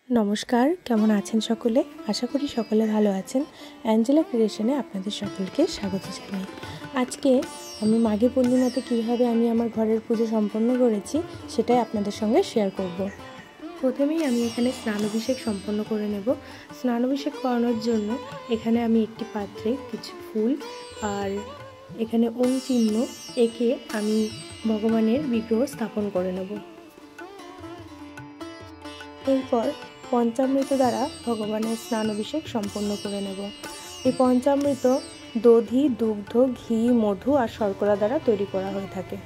নমস্কার, কেমন আছেন সকলে? আশা করি সকলে ভালো আছেন। অ্যাঞ্জেলা ক্রিয়েশনে আপনাদের সকলকে স্বাগত জানাই। আজকে আমি মাঘী পূর্ণিমাতে কীভাবে আমি আমার ঘরের পুজো সম্পন্ন করেছি সেটাই আপনাদের সঙ্গে শেয়ার করব। প্রথমেই আমি এখানে স্নানাভিষেক সম্পন্ন করে নেব। স্নানাভিষেক করানোর জন্য এখানে আমি একটি পাত্রে কিছু ফুল আর এখানে ওম চিহ্ন এঁকে আমি ভগবানের বিগ্রহ স্থাপন করে নেব। এরপর পঞ্চামৃত দ্বারা ভগবানের স্নানাভিষেক সম্পন্ন করে নেব। এই পঞ্চামৃত দধি, দুগ্ধ, ঘি, মধু আর শর্করা দ্বারা তৈরি করা হয়ে থাকে।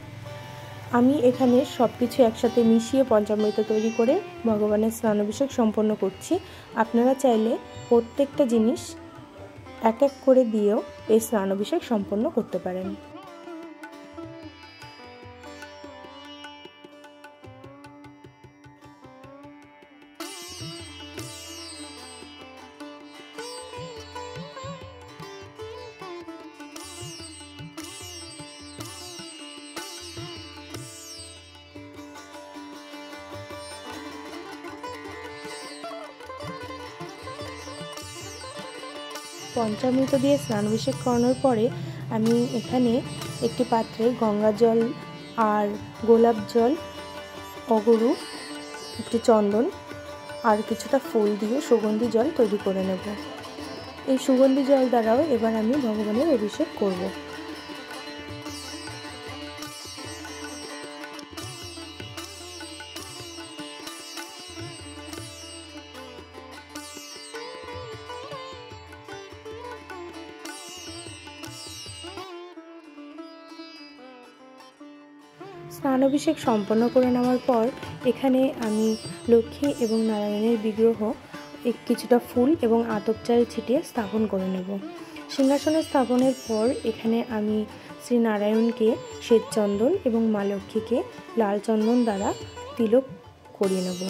আমি এখানে সব কিছু একসাথে মিশিয়ে পঞ্চামৃত তৈরি করে ভগবানের স্নানাভিষেক সম্পন্ন করছি। আপনারা চাইলে প্রত্যেকটা জিনিস এক এক করে দিয়েও এই স্নানাভিষেক সম্পন্ন করতে পারেন। পঞ্চামৃত দিয়ে স্নানাভিষেক করানোর পরে আমি এখানে একটি পাত্রে গঙ্গা জল আর গোলাপ জল, অগরু, একটু চন্দন আর কিছুটা ফুল দিয়ে সুগন্ধি জল তৈরি করে নেব। এই সুগন্ধি জল দ্বারাও এবার আমি ভগবানের অভিষেক করব। স্নানাভিষেক সম্পন্ন করে নেওয়ার পর এখানে আমি লক্ষ্মী এবং নারায়ণের বিগ্রহ কিছুটা ফুল এবং আতপ চাল ছিটিয়ে স্থাপন করে নেব। সিংহাসনে স্থাপনের পর এখানে আমি শ্রী নারায়ণকে শ্বেত চন্দন এবং মা লক্ষ্মীকে লাল চন্দন দ্বারা তিলক করিয়ে নেব।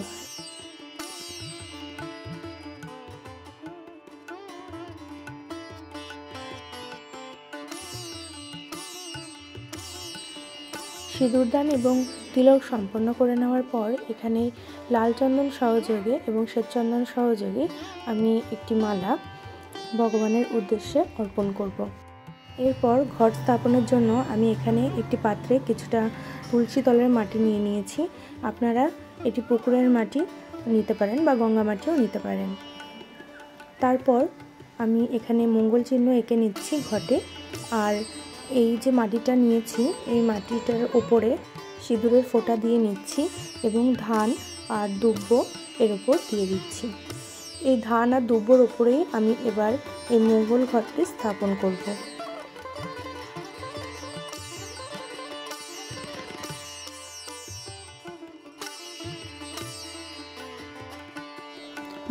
সিঁদুরদান এবং তিলক সম্পন্ন করে নেওয়ার পর এখানে লাল চন্দন সহযোগে এবং শ্বেতচন্দন সহযোগে আমি একটি মালা ভগবানের উদ্দেশ্যে অর্পণ করব। এরপর ঘট স্থাপনের জন্য আমি এখানে একটি পাত্রে কিছুটা তুলসী তলের মাটি নিয়ে নিয়েছি। আপনারা এটি পুকুরের মাটি নিতে পারেন বা গঙ্গা মাটিও নিতে পারেন। তারপর আমি এখানে মঙ্গল চিহ্ন এঁকে নিচ্ছি ঘটে, আর এই যে মাটিটা নিয়েছি এই মাটিটার ওপরে সিঁদুরের ফোঁটা দিয়ে নিচ্ছি এবং ধান আর দুব্ব এর ওপর দিয়ে দিচ্ছি। এই ধান আর দুব্বর ওপরেই আমি এবার এই মঙ্গল ঘটটি স্থাপন করব।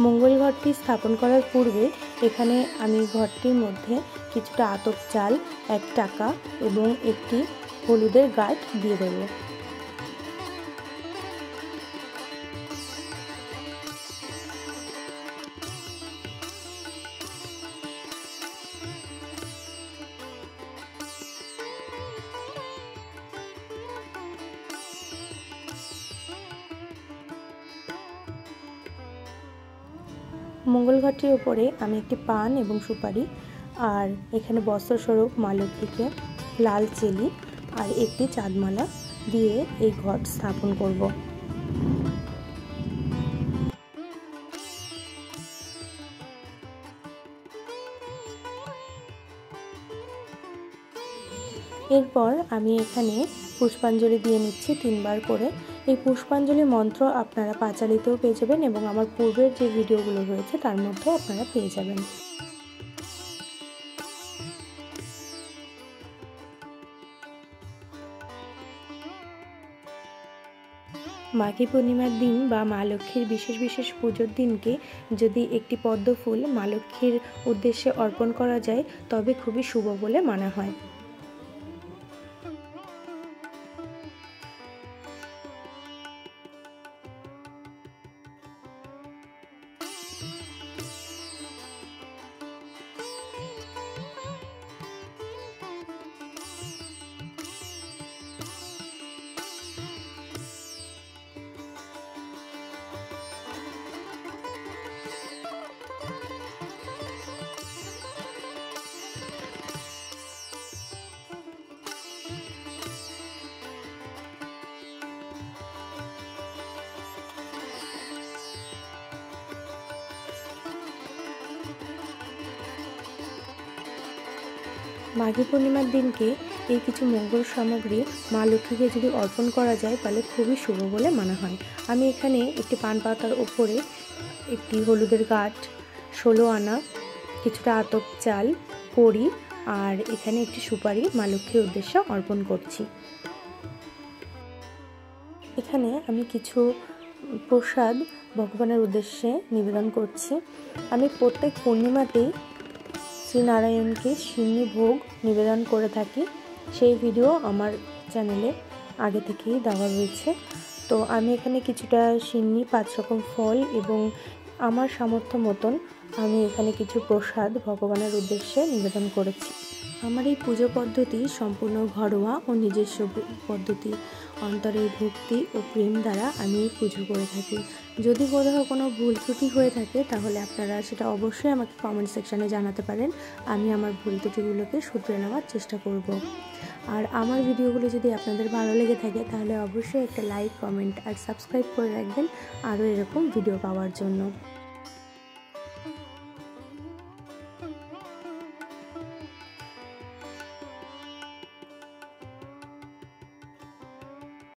মঙ্গল ঘরটি স্থাপন করার পূর্বে এখানে আমি ঘরটির মধ্যে কিছুটা আতপ চাল, 1 টাকা এবং একটি হলুদের গাঁট দিয়ে দেব। মঙ্গল ঘরটির উপরে আমি একটি পান এবং সুপারি আর এখানে বস্ত্রস্বরূপ মা লক্ষ্মীকে লাল চেলি আর একটি চাঁদমালা দিয়ে এই ঘট স্থাপন করব। এরপর আমি এখানে পুষ্পাঞ্জলি দিয়ে নিচ্ছি 3 বার করে। এই পুষ্পাঞ্জলি মন্ত্র আপনারা পাঁচালীতেও পেয়ে যাবেন এবং আমার পূর্বের যে ভিডিওগুলো রয়েছে তার মধ্যেও আপনারা পেয়ে যাবেন। মাঘী পূর্ণিমার দিন বা মা লক্ষ্মীর বিশেষ বিশেষ পুজোর দিনকে যদি একটি পদ্ম ফুল মা লক্ষ্মীর উদ্দেশ্যে অর্পণ করা যায় তবে খুবই শুভ বলে মানা হয়। মাঘী পূর্ণিমার দিনকে এই কিছু মঙ্গল সামগ্রী মা লক্ষ্মীকে যদি অর্পণ করা যায় তাহলে খুবই শুভ বলে মানা হয়। আমি এখানে একটি পান পাতার ওপরে একটি হলুদের গাঁঠ, 16 আনা, কিছুটা আতপ চাল, কড়ি আর এখানে একটি সুপারি মা লক্ষ্মীর উদ্দেশ্যে অর্পণ করছি। এখানে আমি কিছু প্রসাদ ভগবানের উদ্দেশ্যে নিবেদন করছি। আমি প্রত্যেক পূর্ণিমাতেই শ্রীনারায়ণকে সিন্নি ভোগ নিবেদন করে থাকি। সেই ভিডিও আমার চ্যানেলে আগে থেকেই দেওয়া রয়েছে। তো আমি এখানে কিছুটা সিন্নি, 5 রকম ফল এবং আমার সামর্থ্য মতন আমি এখানে কিছু প্রসাদ ভগবানের উদ্দেশ্যে নিবেদন করেছি। আমার এই পুজো পদ্ধতি সম্পূর্ণ ঘরোয়া ও নিজস্ব পদ্ধতি। অন্তরের ভক্তি ও প্রেম দ্বারা আমি পুজো করে থাকি। যদি কোথাও কোনো ভুল ত্রুটি হয়ে থাকে তাহলে আপনারা সেটা অবশ্যই আমাকে কমেন্ট সেকশানে জানাতে পারেন। আমি আমার ভুল ত্রুটিগুলোকে শুধরে নেওয়ার চেষ্টা করব। আর আমার ভিডিওগুলো যদি আপনাদের ভালো লেগে থাকে তাহলে অবশ্যই একটা লাইক, কমেন্ট আর সাবস্ক্রাইব করে রাখবেন আরও এরকম ভিডিও পাওয়ার জন্য।